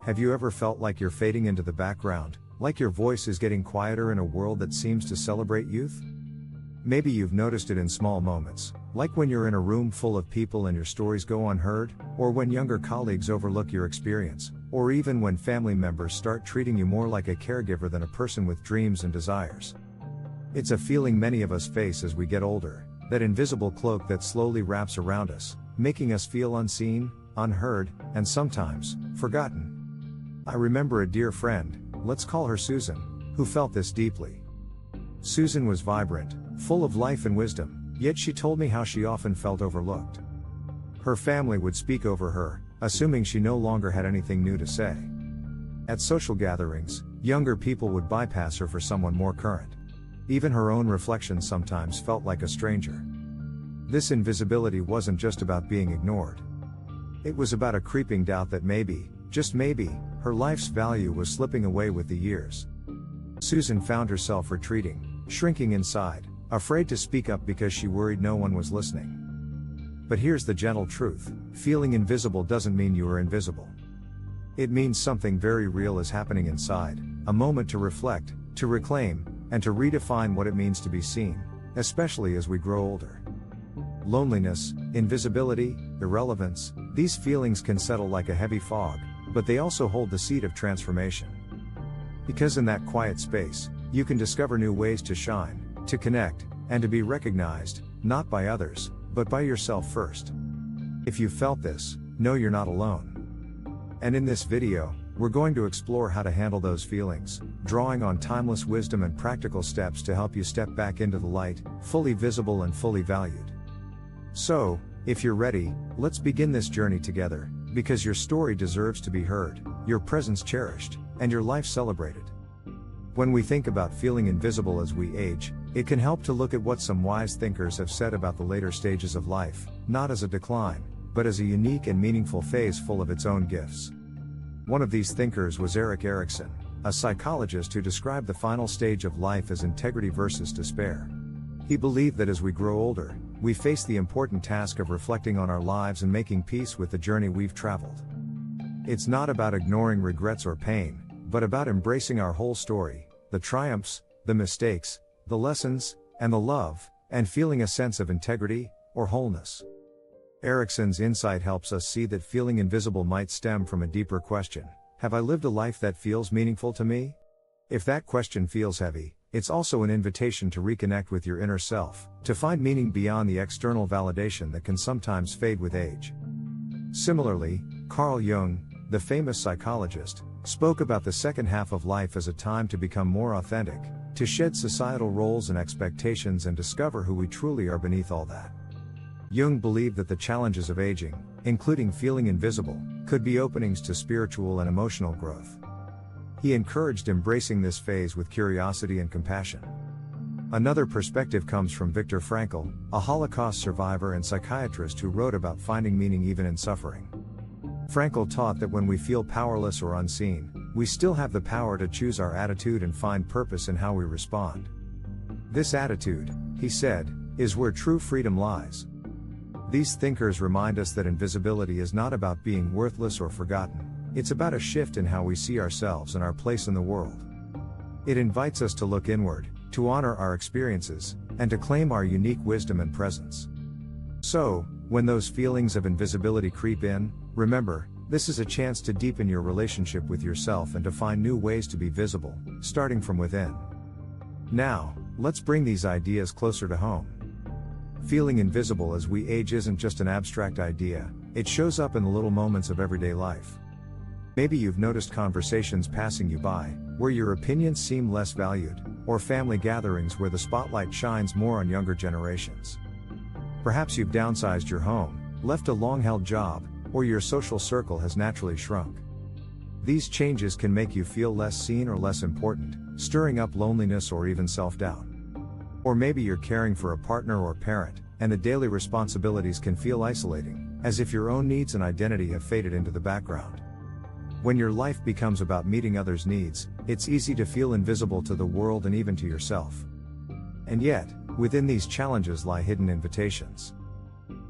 Have you ever felt like you're fading into the background, like your voice is getting quieter in a world that seems to celebrate youth? Maybe you've noticed it in small moments, like when you're in a room full of people and your stories go unheard, or when younger colleagues overlook your experience, or even when family members start treating you more like a caregiver than a person with dreams and desires. It's a feeling many of us face as we get older, that invisible cloak that slowly wraps around us, making us feel unseen, unheard, and sometimes, forgotten. I remember a dear friend, let's call her Susan, who felt this deeply. Susan was vibrant, full of life and wisdom, yet she told me how she often felt overlooked. Her family would speak over her, assuming she no longer had anything new to say. At social gatherings, younger people would bypass her for someone more current. Even her own reflections sometimes felt like a stranger. This invisibility wasn't just about being ignored. It was about a creeping doubt that maybe, just maybe, her life's value was slipping away with the years. Susan found herself retreating, shrinking inside, afraid to speak up because she worried no one was listening. But here's the gentle truth: feeling invisible doesn't mean you are invisible. It means something very real is happening inside, a moment to reflect, to reclaim, and to redefine what it means to be seen, especially as we grow older. Loneliness, invisibility, irrelevance, these feelings can settle like a heavy fog, but they also hold the seed of transformation. Because in that quiet space, you can discover new ways to shine, to connect, and to be recognized, not by others, but by yourself first. If you felt this, know you're not alone. And in this video, we're going to explore how to handle those feelings, drawing on timeless wisdom and practical steps to help you step back into the light, fully visible and fully valued. So, if you're ready, let's begin this journey together, because your story deserves to be heard, your presence cherished, and your life celebrated. When we think about feeling invisible as we age, it can help to look at what some wise thinkers have said about the later stages of life, not as a decline, but as a unique and meaningful phase full of its own gifts. One of these thinkers was Erik Erikson, a psychologist who described the final stage of life as integrity versus despair. He believed that as we grow older, we face the important task of reflecting on our lives and making peace with the journey we've traveled. It's not about ignoring regrets or pain, but about embracing our whole story, the triumphs, the mistakes, the lessons, and the love, and feeling a sense of integrity, or wholeness. Erikson's insight helps us see that feeling invisible might stem from a deeper question: have I lived a life that feels meaningful to me? If that question feels heavy, it's also an invitation to reconnect with your inner self, to find meaning beyond the external validation that can sometimes fade with age. Similarly, Carl Jung, the famous psychologist, spoke about the second half of life as a time to become more authentic, to shed societal roles and expectations and discover who we truly are beneath all that. Jung believed that the challenges of aging, including feeling invisible, could be openings to spiritual and emotional growth. He encouraged embracing this phase with curiosity and compassion. Another perspective comes from Viktor Frankl, a Holocaust survivor and psychiatrist who wrote about finding meaning even in suffering. Frankl taught that when we feel powerless or unseen, we still have the power to choose our attitude and find purpose in how we respond. This attitude, he said, is where true freedom lies. These thinkers remind us that invisibility is not about being worthless or forgotten. It's about a shift in how we see ourselves and our place in the world. It invites us to look inward, to honor our experiences, and to claim our unique wisdom and presence. So, when those feelings of invisibility creep in, remember, this is a chance to deepen your relationship with yourself and to find new ways to be visible, starting from within. Now, let's bring these ideas closer to home. Feeling invisible as we age isn't just an abstract idea, it shows up in the little moments of everyday life. Maybe you've noticed conversations passing you by, where your opinions seem less valued, or family gatherings where the spotlight shines more on younger generations. Perhaps you've downsized your home, left a long-held job, or your social circle has naturally shrunk. These changes can make you feel less seen or less important, stirring up loneliness or even self-doubt. Or maybe you're caring for a partner or parent, and the daily responsibilities can feel isolating, as if your own needs and identity have faded into the background. When your life becomes about meeting others' needs, it's easy to feel invisible to the world and even to yourself. And yet, within these challenges lie hidden invitations.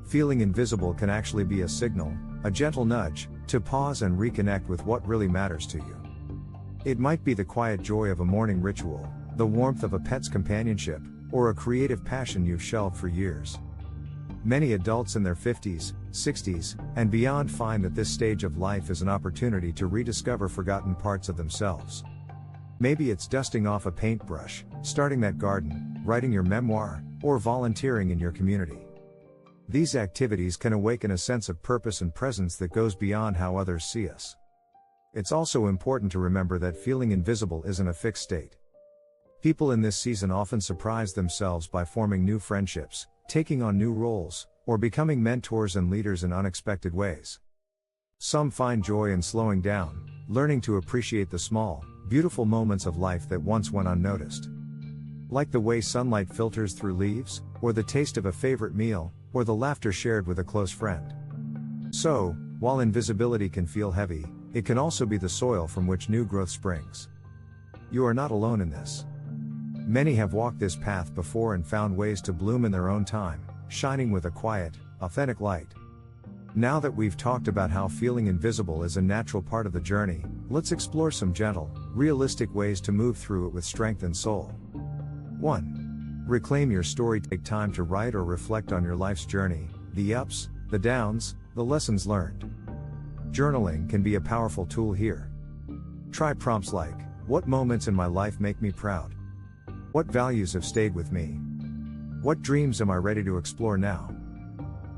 Feeling invisible can actually be a signal, a gentle nudge, to pause and reconnect with what really matters to you. It might be the quiet joy of a morning ritual, the warmth of a pet's companionship, or a creative passion you've shelved for years. Many adults in their 50s, 60s, and beyond find that this stage of life is an opportunity to rediscover forgotten parts of themselves. Maybe it's dusting off a paintbrush, starting that garden, writing your memoir, or volunteering in your community. These activities can awaken a sense of purpose and presence that goes beyond how others see us. It's also important to remember that feeling invisible isn't a fixed state. People in this season often surprise themselves by forming new friendships, taking on new roles, or becoming mentors and leaders in unexpected ways. Some find joy in slowing down, learning to appreciate the small, beautiful moments of life that once went unnoticed. Like the way sunlight filters through leaves, or the taste of a favorite meal, or the laughter shared with a close friend. So, while invisibility can feel heavy, it can also be the soil from which new growth springs. You are not alone in this. Many have walked this path before and found ways to bloom in their own time, shining with a quiet, authentic light. Now that we've talked about how feeling invisible is a natural part of the journey, let's explore some gentle, realistic ways to move through it with strength and soul. 1. Reclaim your story. Take time to write or reflect on your life's journey, the ups, the downs, the lessons learned. Journaling can be a powerful tool here. Try prompts like, what moments in my life make me proud? What values have stayed with me? What dreams am I ready to explore now?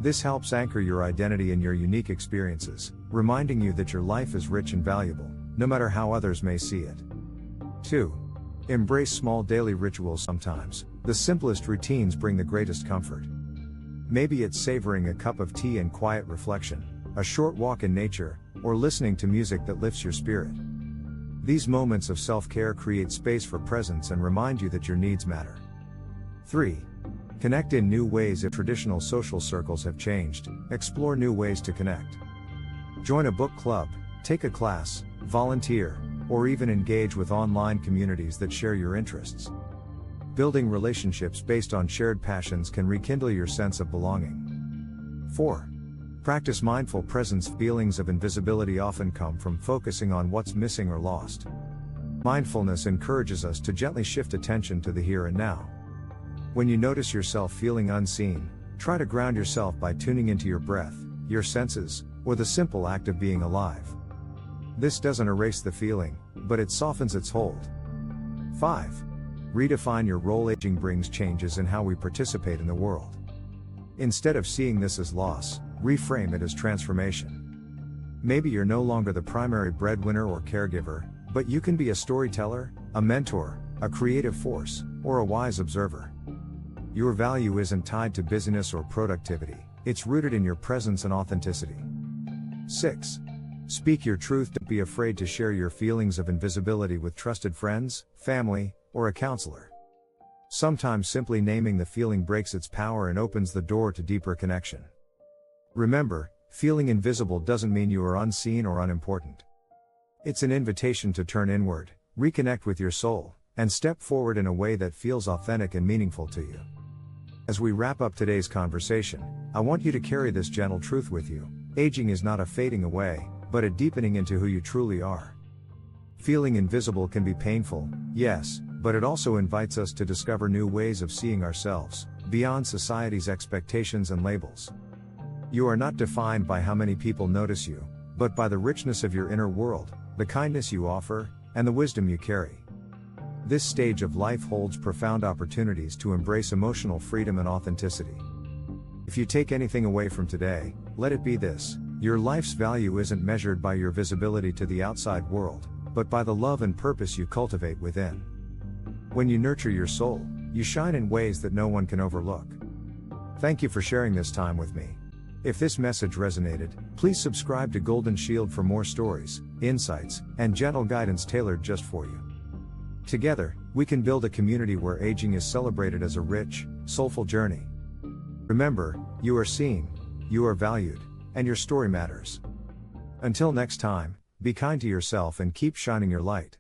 This helps anchor your identity in your unique experiences, reminding you that your life is rich and valuable, no matter how others may see it. 2. Embrace small daily rituals. Sometimes, the simplest routines bring the greatest comfort. Maybe it's savoring a cup of tea and quiet reflection, a short walk in nature, or listening to music that lifts your spirit. These moments of self-care create space for presence and remind you that your needs matter. 3. Connect in new ways. If traditional social circles have changed, explore new ways to connect. Join a book club, take a class, volunteer, or even engage with online communities that share your interests. Building relationships based on shared passions can rekindle your sense of belonging. 4. Practice mindful presence. Feelings of invisibility often come from focusing on what's missing or lost. Mindfulness encourages us to gently shift attention to the here and now. When you notice yourself feeling unseen, try to ground yourself by tuning into your breath, your senses, or the simple act of being alive. This doesn't erase the feeling, but it softens its hold. 5. Redefine your role. Aging brings changes in how we participate in the world. Instead of seeing this as loss, reframe it as transformation. Maybe you're no longer the primary breadwinner or caregiver, but you can be a storyteller, a mentor, a creative force, or a wise observer. Your value isn't tied to busyness or productivity, it's rooted in your presence and authenticity. 6. Speak your truth. Don't be afraid to share your feelings of invisibility with trusted friends, family, or a counselor. Sometimes simply naming the feeling breaks its power and opens the door to deeper connection. Remember, feeling invisible doesn't mean you are unseen or unimportant. It's an invitation to turn inward, reconnect with your soul, and step forward in a way that feels authentic and meaningful to you. As we wrap up today's conversation, I want you to carry this gentle truth with you. Aging is not a fading away, but a deepening into who you truly are. Feeling invisible can be painful, yes, but it also invites us to discover new ways of seeing ourselves, beyond society's expectations and labels. You are not defined by how many people notice you, but by the richness of your inner world, the kindness you offer, and the wisdom you carry. This stage of life holds profound opportunities to embrace emotional freedom and authenticity. If you take anything away from today, let it be this: your life's value isn't measured by your visibility to the outside world, but by the love and purpose you cultivate within. When you nurture your soul, you shine in ways that no one can overlook. Thank you for sharing this time with me. If this message resonated, please subscribe to Golden Shield for more stories, insights, and gentle guidance tailored just for you. Together, we can build a community where aging is celebrated as a rich, soulful journey. Remember, you are seen, you are valued, and your story matters. Until next time, be kind to yourself and keep shining your light.